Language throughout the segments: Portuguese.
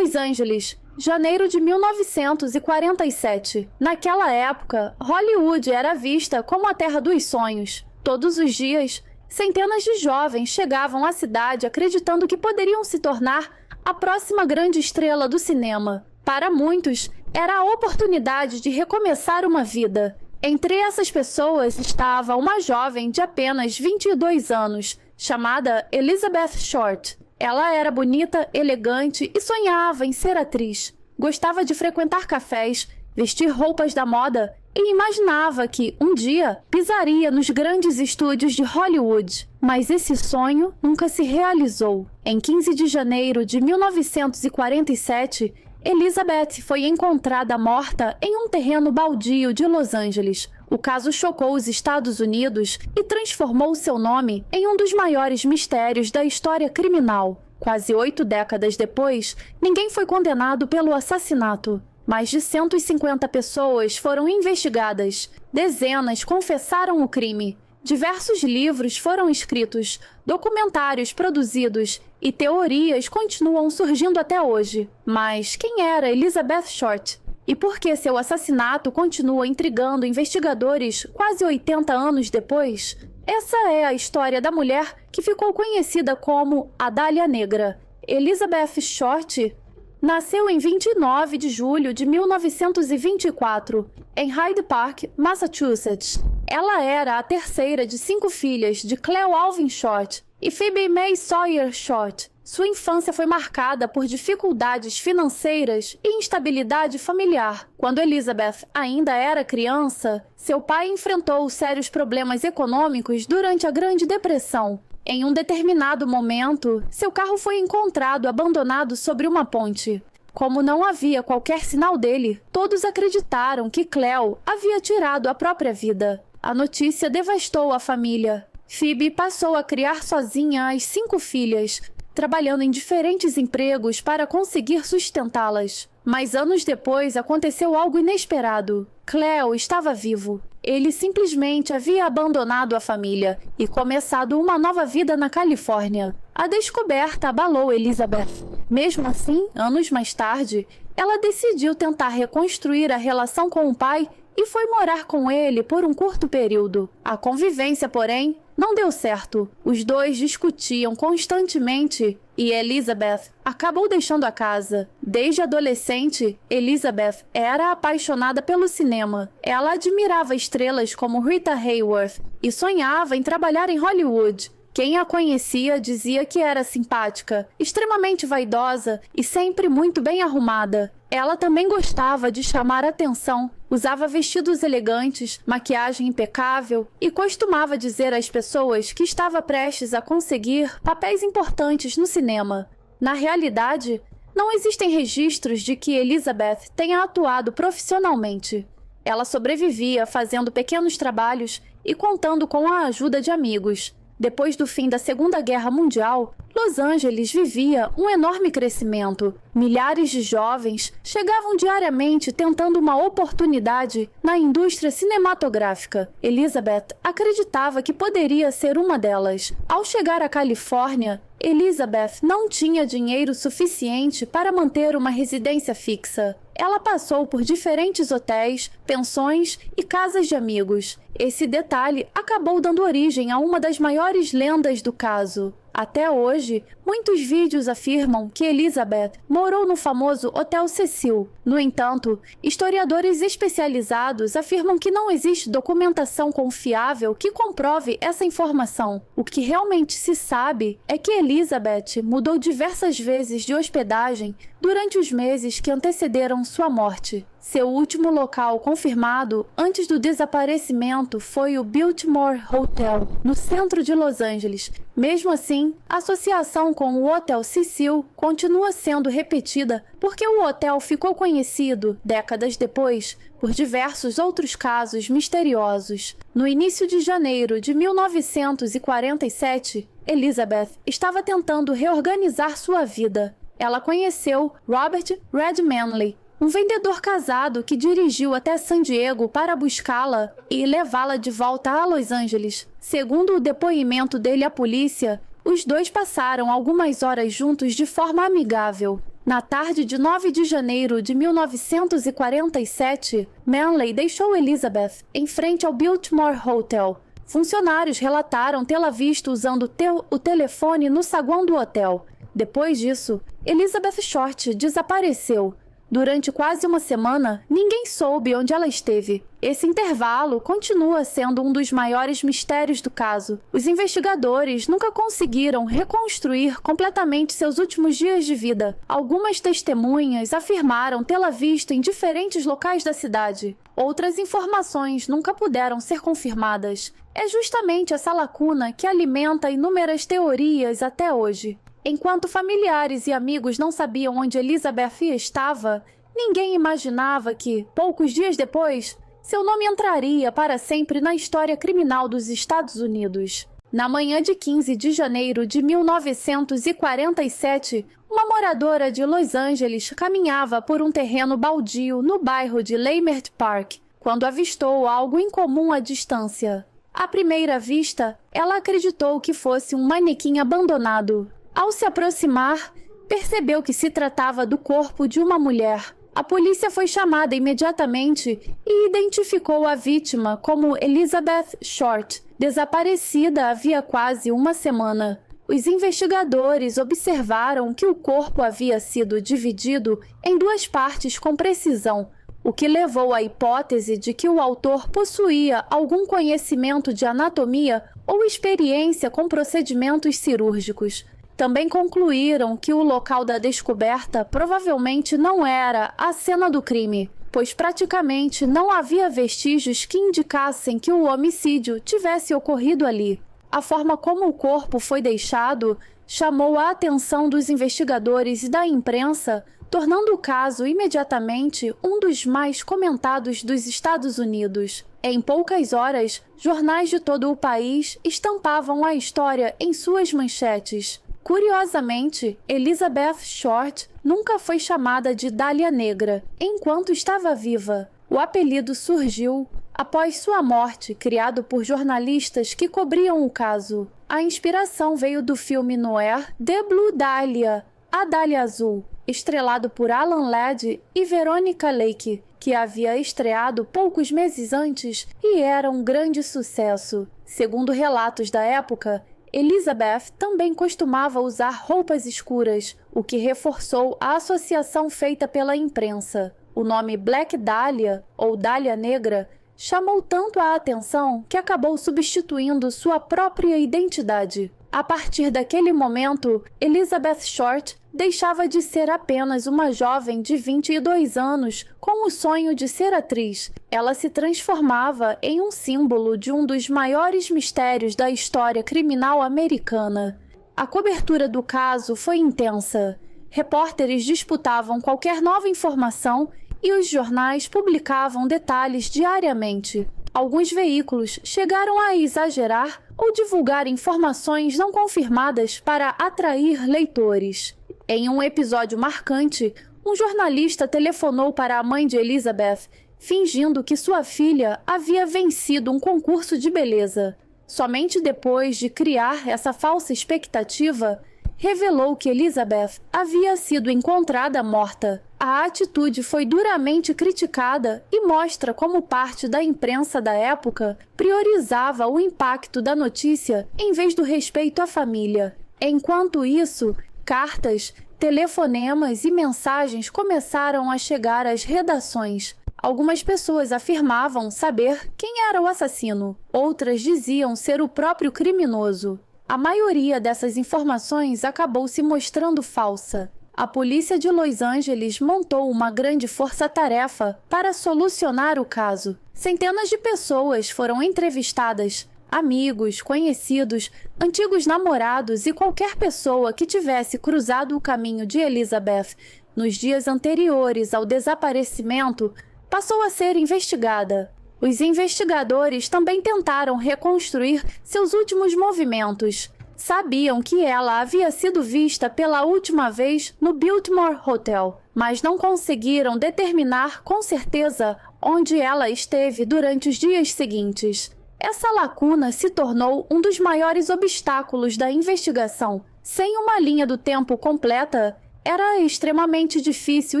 Los Angeles, janeiro de 1947. Naquela época, Hollywood era vista como a terra dos sonhos. Todos os dias, centenas de jovens chegavam à cidade acreditando que poderiam se tornar a próxima grande estrela do cinema. Para muitos, era a oportunidade de recomeçar uma vida. Entre essas pessoas estava uma jovem de apenas 22 anos, chamada Elizabeth Short. Ela era bonita, elegante e sonhava em ser atriz. Gostava de frequentar cafés, vestir roupas da moda e imaginava que, um dia, pisaria nos grandes estúdios de Hollywood. Mas esse sonho nunca se realizou. Em 15 de janeiro de 1947, Elizabeth foi encontrada morta em um terreno baldio de Los Angeles. O caso chocou os Estados Unidos e transformou seu nome em um dos maiores mistérios da história criminal. Quase 8 décadas depois, ninguém foi condenado pelo assassinato. Mais de 150 pessoas foram investigadas. Dezenas confessaram o crime. Diversos livros foram escritos, documentários produzidos e teorias continuam surgindo até hoje. Mas quem era Elizabeth Short? E por que seu assassinato continua intrigando investigadores quase 80 anos depois? Essa é a história da mulher que ficou conhecida como a Dália Negra. Elizabeth Short nasceu em 29 de julho de 1924, em Hyde Park, Massachusetts. Ela era a terceira de 5 filhas de Cleo Alvin Short e Phoebe May Sawyer Short. Sua infância foi marcada por dificuldades financeiras e instabilidade familiar. Quando Elizabeth ainda era criança, seu pai enfrentou sérios problemas econômicos durante a Grande Depressão. Em um determinado momento, seu carro foi encontrado abandonado sobre uma ponte. Como não havia qualquer sinal dele, todos acreditaram que Cleo havia tirado a própria vida. A notícia devastou a família. Phoebe passou a criar sozinha as 5 filhas, trabalhando em diferentes empregos para conseguir sustentá-las. Mas anos depois aconteceu algo inesperado. Cleo estava vivo. Ele simplesmente havia abandonado a família e começado uma nova vida na Califórnia. A descoberta abalou Elizabeth. Mesmo assim, anos mais tarde, ela decidiu tentar reconstruir a relação com o pai e foi morar com ele por um curto período. A convivência, porém, não deu certo. Os dois discutiam constantemente e Elizabeth acabou deixando a casa. Desde adolescente, Elizabeth era apaixonada pelo cinema. Ela admirava estrelas como Rita Hayworth e sonhava em trabalhar em Hollywood. Quem a conhecia dizia que era simpática, extremamente vaidosa e sempre muito bem arrumada. Ela também gostava de chamar atenção, usava vestidos elegantes, maquiagem impecável e costumava dizer às pessoas que estava prestes a conseguir papéis importantes no cinema. Na realidade, não existem registros de que Elizabeth tenha atuado profissionalmente. Ela sobrevivia fazendo pequenos trabalhos e contando com a ajuda de amigos. Depois do fim da Segunda Guerra Mundial, Los Angeles vivia um enorme crescimento. Milhares de jovens chegavam diariamente tentando uma oportunidade na indústria cinematográfica. Elizabeth acreditava que poderia ser uma delas. Ao chegar à Califórnia, Elizabeth não tinha dinheiro suficiente para manter uma residência fixa. Ela passou por diferentes hotéis, pensões e casas de amigos. Esse detalhe acabou dando origem a uma das maiores lendas do caso. Até hoje, muitos vídeos afirmam que Elizabeth morou no famoso Hotel Cecil. No entanto, historiadores especializados afirmam que não existe documentação confiável que comprove essa informação. O que realmente se sabe é que Elizabeth mudou diversas vezes de hospedagem durante os meses que antecederam sua morte. Seu último local confirmado antes do desaparecimento foi o Biltmore Hotel, no centro de Los Angeles. Mesmo assim, a associação com o Hotel Cecil continua sendo repetida porque o hotel ficou conhecido, décadas depois, por diversos outros casos misteriosos. No início de janeiro de 1947, Elizabeth estava tentando reorganizar sua vida. Ela conheceu Robert Redmanley, um vendedor casado que dirigiu até San Diego para buscá-la e levá-la de volta a Los Angeles. Segundo o depoimento dele à polícia, os dois passaram algumas horas juntos de forma amigável. Na tarde de 9 de janeiro de 1947, Manley deixou Elizabeth em frente ao Biltmore Hotel. Funcionários relataram tê-la visto usando o telefone no saguão do hotel. Depois disso, Elizabeth Short desapareceu. Durante quase uma semana, ninguém soube onde ela esteve. Esse intervalo continua sendo um dos maiores mistérios do caso. Os investigadores nunca conseguiram reconstruir completamente seus últimos dias de vida. Algumas testemunhas afirmaram tê-la visto em diferentes locais da cidade. Outras informações nunca puderam ser confirmadas. É justamente essa lacuna que alimenta inúmeras teorias até hoje. Enquanto familiares e amigos não sabiam onde Elizabeth estava, ninguém imaginava que, poucos dias depois, seu nome entraria para sempre na história criminal dos Estados Unidos. Na manhã de 15 de janeiro de 1947, uma moradora de Los Angeles caminhava por um terreno baldio no bairro de Leimert Park, quando avistou algo incomum à distância. À primeira vista, ela acreditou que fosse um manequim abandonado. Ao se aproximar, percebeu que se tratava do corpo de uma mulher. A polícia foi chamada imediatamente e identificou a vítima como Elizabeth Short, desaparecida havia quase uma semana. Os investigadores observaram que o corpo havia sido dividido em duas partes com precisão, o que levou à hipótese de que o autor possuía algum conhecimento de anatomia ou experiência com procedimentos cirúrgicos. Também concluíram que o local da descoberta provavelmente não era a cena do crime, pois praticamente não havia vestígios que indicassem que o homicídio tivesse ocorrido ali. A forma como o corpo foi deixado chamou a atenção dos investigadores e da imprensa, tornando o caso imediatamente um dos mais comentados dos Estados Unidos. Em poucas horas, jornais de todo o país estampavam a história em suas manchetes. Curiosamente, Elizabeth Short nunca foi chamada de Dália Negra enquanto estava viva. O apelido surgiu após sua morte, criado por jornalistas que cobriam o caso. A inspiração veio do filme noir The Blue Dahlia, A Dália Azul, estrelado por Alan Ladd e Veronica Lake, que havia estreado poucos meses antes e era um grande sucesso. Segundo relatos da época, Elizabeth também costumava usar roupas escuras, o que reforçou a associação feita pela imprensa. O nome Black Dahlia, ou Dália Negra, chamou tanto a atenção que acabou substituindo sua própria identidade. A partir daquele momento, Elizabeth Short deixava de ser apenas uma jovem de 22 anos com o sonho de ser atriz. Ela se transformava em um símbolo de um dos maiores mistérios da história criminal americana. A cobertura do caso foi intensa. Repórteres disputavam qualquer nova informação e os jornais publicavam detalhes diariamente. Alguns veículos chegaram a exagerar ou divulgar informações não confirmadas para atrair leitores. Em um episódio marcante, um jornalista telefonou para a mãe de Elizabeth, fingindo que sua filha havia vencido um concurso de beleza. Somente depois de criar essa falsa expectativa, revelou que Elizabeth havia sido encontrada morta. A atitude foi duramente criticada e mostra como parte da imprensa da época priorizava o impacto da notícia em vez do respeito à família. Enquanto isso, cartas, telefonemas e mensagens começaram a chegar às redações. Algumas pessoas afirmavam saber quem era o assassino, outras diziam ser o próprio criminoso. A maioria dessas informações acabou se mostrando falsa. A polícia de Los Angeles montou uma grande força-tarefa para solucionar o caso. Centenas de pessoas foram entrevistadas. Amigos, conhecidos, antigos namorados e qualquer pessoa que tivesse cruzado o caminho de Elizabeth nos dias anteriores ao desaparecimento passou a ser investigada. Os investigadores também tentaram reconstruir seus últimos movimentos. Sabiam que ela havia sido vista pela última vez no Biltmore Hotel, mas não conseguiram determinar com certeza onde ela esteve durante os dias seguintes. Essa lacuna se tornou um dos maiores obstáculos da investigação. Sem uma linha do tempo completa, Era extremamente difícil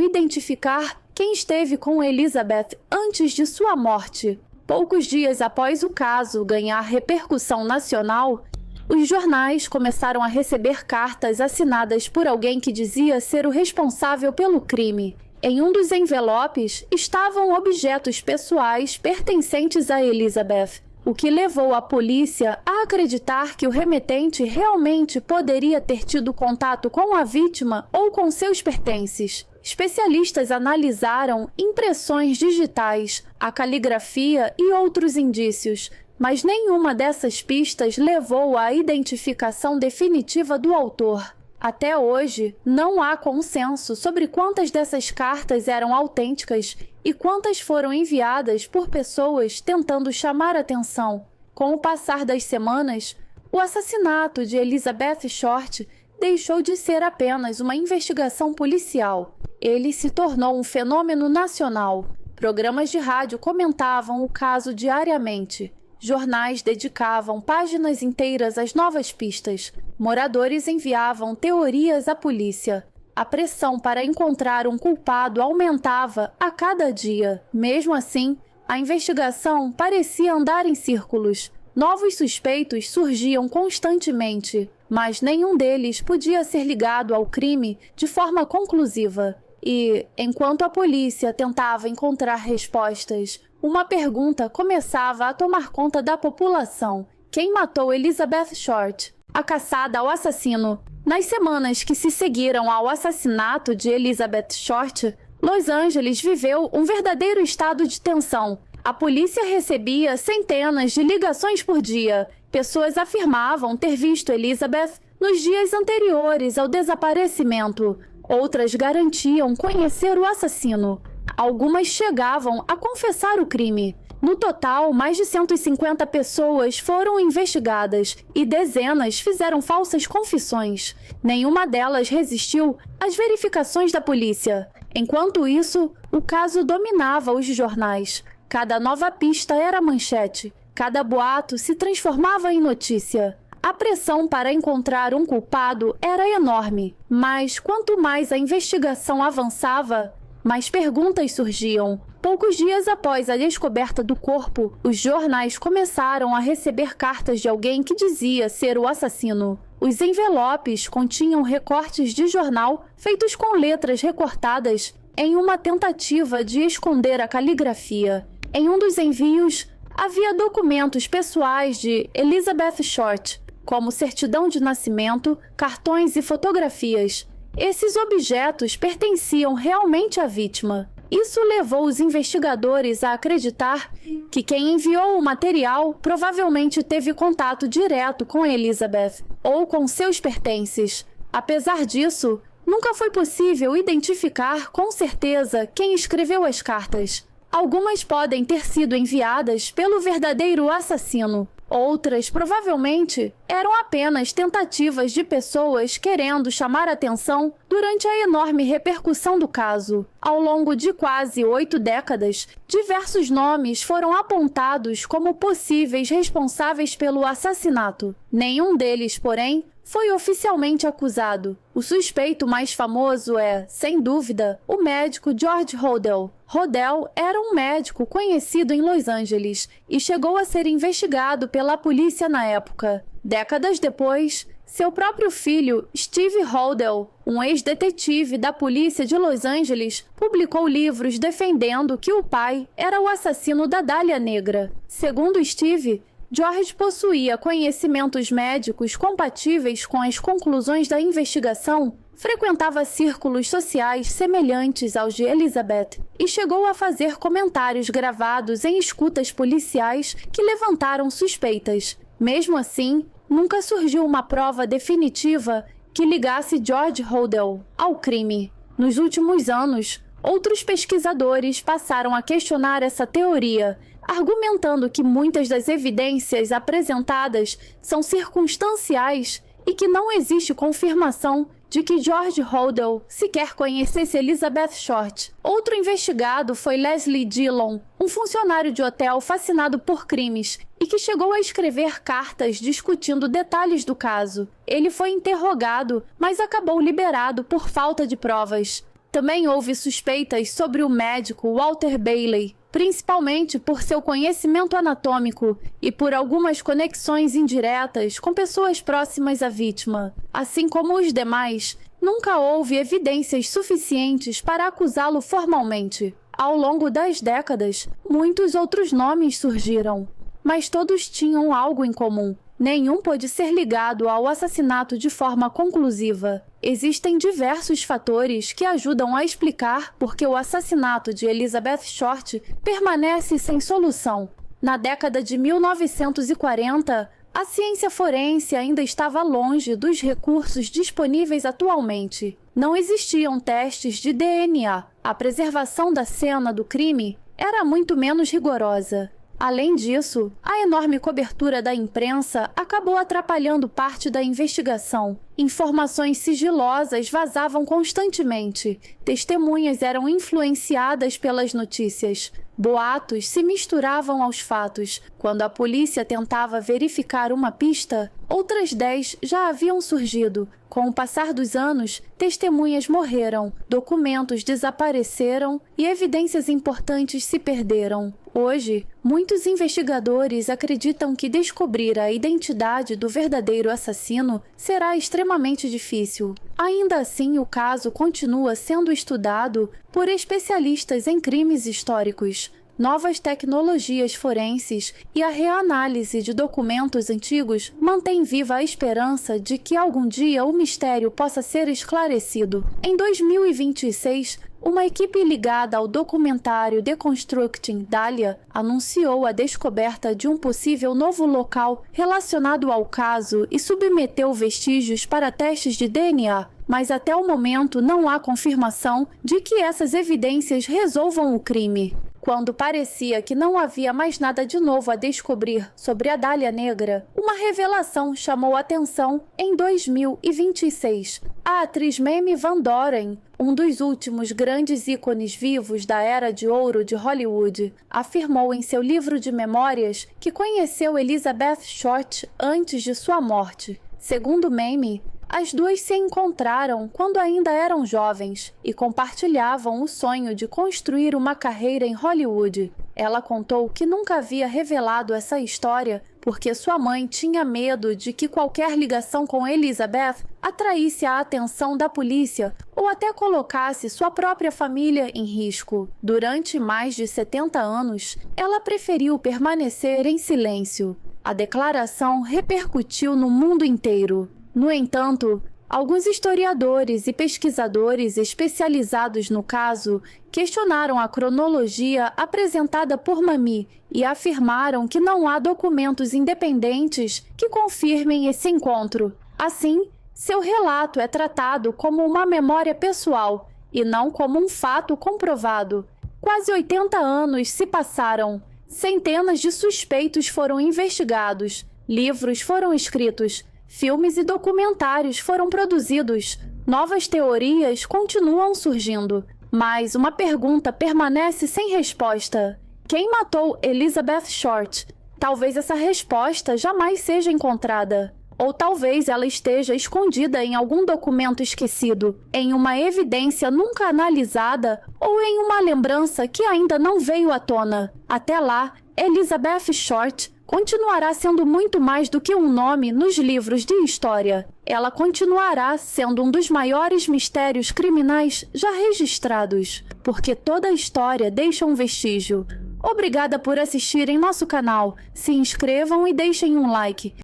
identificar quem esteve com Elizabeth antes de sua morte. Poucos dias após o caso ganhar repercussão nacional, os jornais começaram a receber cartas assinadas por alguém que dizia ser o responsável pelo crime. Em um dos envelopes estavam objetos pessoais pertencentes a Elizabeth, o que levou a polícia a acreditar que o remetente realmente poderia ter tido contato com a vítima ou com seus pertences. Especialistas analisaram impressões digitais, a caligrafia e outros indícios, mas nenhuma dessas pistas levou à identificação definitiva do autor. Até hoje, não há consenso sobre quantas dessas cartas eram autênticas e quantas foram enviadas por pessoas tentando chamar atenção. Com o passar das semanas, o assassinato de Elizabeth Short deixou de ser apenas uma investigação policial. Ele se tornou um fenômeno nacional. Programas de rádio comentavam o caso diariamente. Jornais dedicavam páginas inteiras às novas pistas. Moradores enviavam teorias à polícia. A pressão para encontrar um culpado aumentava a cada dia. Mesmo assim, a investigação parecia andar em círculos. Novos suspeitos surgiam constantemente, mas nenhum deles podia ser ligado ao crime de forma conclusiva. E, enquanto a polícia tentava encontrar respostas, uma pergunta começava a tomar conta da população. Quem matou Elizabeth Short? A caçada ao assassino. Nas semanas que se seguiram ao assassinato de Elizabeth Short, Los Angeles viveu um verdadeiro estado de tensão. A polícia recebia centenas de ligações por dia. Pessoas afirmavam ter visto Elizabeth nos dias anteriores ao desaparecimento. Outras garantiam conhecer o assassino. Algumas chegavam a confessar o crime. No total, mais de 150 pessoas foram investigadas e dezenas fizeram falsas confissões. Nenhuma delas resistiu às verificações da polícia. Enquanto isso, o caso dominava os jornais. Cada nova pista era manchete. Cada boato se transformava em notícia. A pressão para encontrar um culpado era enorme, mas quanto mais a investigação avançava, mais perguntas surgiam. Poucos dias após a descoberta do corpo, os jornais começaram a receber cartas de alguém que dizia ser o assassino. Os envelopes continham recortes de jornal feitos com letras recortadas em uma tentativa de esconder a caligrafia. Em um dos envios, havia documentos pessoais de Elizabeth Short, como certidão de nascimento, cartões e fotografias. Esses objetos pertenciam realmente à vítima. Isso levou os investigadores a acreditar que quem enviou o material provavelmente teve contato direto com Elizabeth ou com seus pertences. Apesar disso, nunca foi possível identificar com certeza quem escreveu as cartas. Algumas podem ter sido enviadas pelo verdadeiro assassino. Outras, provavelmente, eram apenas tentativas de pessoas querendo chamar atenção durante a enorme repercussão do caso. Ao longo de quase 8 décadas, diversos nomes foram apontados como possíveis responsáveis pelo assassinato. Nenhum deles, porém, foi oficialmente acusado. O suspeito mais famoso é, sem dúvida, o médico George Hodel. Hodel era um médico conhecido em Los Angeles e chegou a ser investigado pela polícia na época. Décadas depois, seu próprio filho, Steve Hodel, um ex-detetive da polícia de Los Angeles, publicou livros defendendo que o pai era o assassino da Dália Negra. Segundo Steve, George possuía conhecimentos médicos compatíveis com as conclusões da investigação, frequentava círculos sociais semelhantes aos de Elizabeth e chegou a fazer comentários gravados em escutas policiais que levantaram suspeitas. Mesmo assim, nunca surgiu uma prova definitiva que ligasse George Hodel ao crime. Nos últimos anos, outros pesquisadores passaram a questionar essa teoria, argumentando que muitas das evidências apresentadas são circunstanciais e que não existe confirmação de que George Hodel sequer conhecesse Elizabeth Short. Outro investigado foi Leslie Dillon, um funcionário de hotel fascinado por crimes e que chegou a escrever cartas discutindo detalhes do caso. Ele foi interrogado, mas acabou liberado por falta de provas. Também houve suspeitas sobre o médico Walter Bailey, principalmente por seu conhecimento anatômico e por algumas conexões indiretas com pessoas próximas à vítima. Assim como os demais, nunca houve evidências suficientes para acusá-lo formalmente. Ao longo das décadas, muitos outros nomes surgiram, mas todos tinham algo em comum. Nenhum pôde ser ligado ao assassinato de forma conclusiva. Existem diversos fatores que ajudam a explicar por que o assassinato de Elizabeth Short permanece sem solução. Na década de 1940, a ciência forense ainda estava longe dos recursos disponíveis atualmente. Não existiam testes de DNA. A preservação da cena do crime era muito menos rigorosa. Além disso, a enorme cobertura da imprensa acabou atrapalhando parte da investigação. Informações sigilosas vazavam constantemente. Testemunhas eram influenciadas pelas notícias. Boatos se misturavam aos fatos. Quando a polícia tentava verificar uma pista, outras 10 já haviam surgido. Com o passar dos anos, testemunhas morreram, documentos desapareceram e evidências importantes se perderam. Hoje, muitos investigadores acreditam que descobrir a identidade do verdadeiro assassino será extremamente difícil. Ainda assim, o caso continua sendo estudado por especialistas em crimes históricos. Novas tecnologias forenses e a reanálise de documentos antigos mantêm viva a esperança de que algum dia o mistério possa ser esclarecido. Em 2026, uma equipe ligada ao documentário Deconstructing Dahlia anunciou a descoberta de um possível novo local relacionado ao caso e submeteu vestígios para testes de DNA. Mas até o momento não há confirmação de que essas evidências resolvam o crime. Quando parecia que não havia mais nada de novo a descobrir sobre a Dália Negra, uma revelação chamou atenção em 2026. A atriz Mamie Van Doren, um dos últimos grandes ícones vivos da Era de Ouro de Hollywood, afirmou em seu livro de memórias que conheceu Elizabeth Short antes de sua morte. Segundo Mamie, as duas se encontraram quando ainda eram jovens e compartilhavam o sonho de construir uma carreira em Hollywood. Ela contou que nunca havia revelado essa história porque sua mãe tinha medo de que qualquer ligação com Elizabeth atraísse a atenção da polícia ou até colocasse sua própria família em risco. Durante mais de 70 anos, ela preferiu permanecer em silêncio. A declaração repercutiu no mundo inteiro. No entanto, alguns historiadores e pesquisadores especializados no caso questionaram a cronologia apresentada por Mamie e afirmaram que não há documentos independentes que confirmem esse encontro. Assim, seu relato é tratado como uma memória pessoal e não como um fato comprovado. Quase 80 anos se passaram. Centenas de suspeitos foram investigados, livros foram escritos, filmes e documentários foram produzidos. Novas teorias continuam surgindo, mas uma pergunta permanece sem resposta. Quem matou Elizabeth Short? Talvez essa resposta jamais seja encontrada. Ou talvez ela esteja escondida em algum documento esquecido, em uma evidência nunca analisada ou em uma lembrança que ainda não veio à tona. Até lá, Elizabeth Short continuará sendo muito mais do que um nome nos livros de história. Ela continuará sendo um dos maiores mistérios criminais já registrados, porque toda história deixa um vestígio. Obrigada por assistirem nosso canal. Se inscrevam e deixem um like.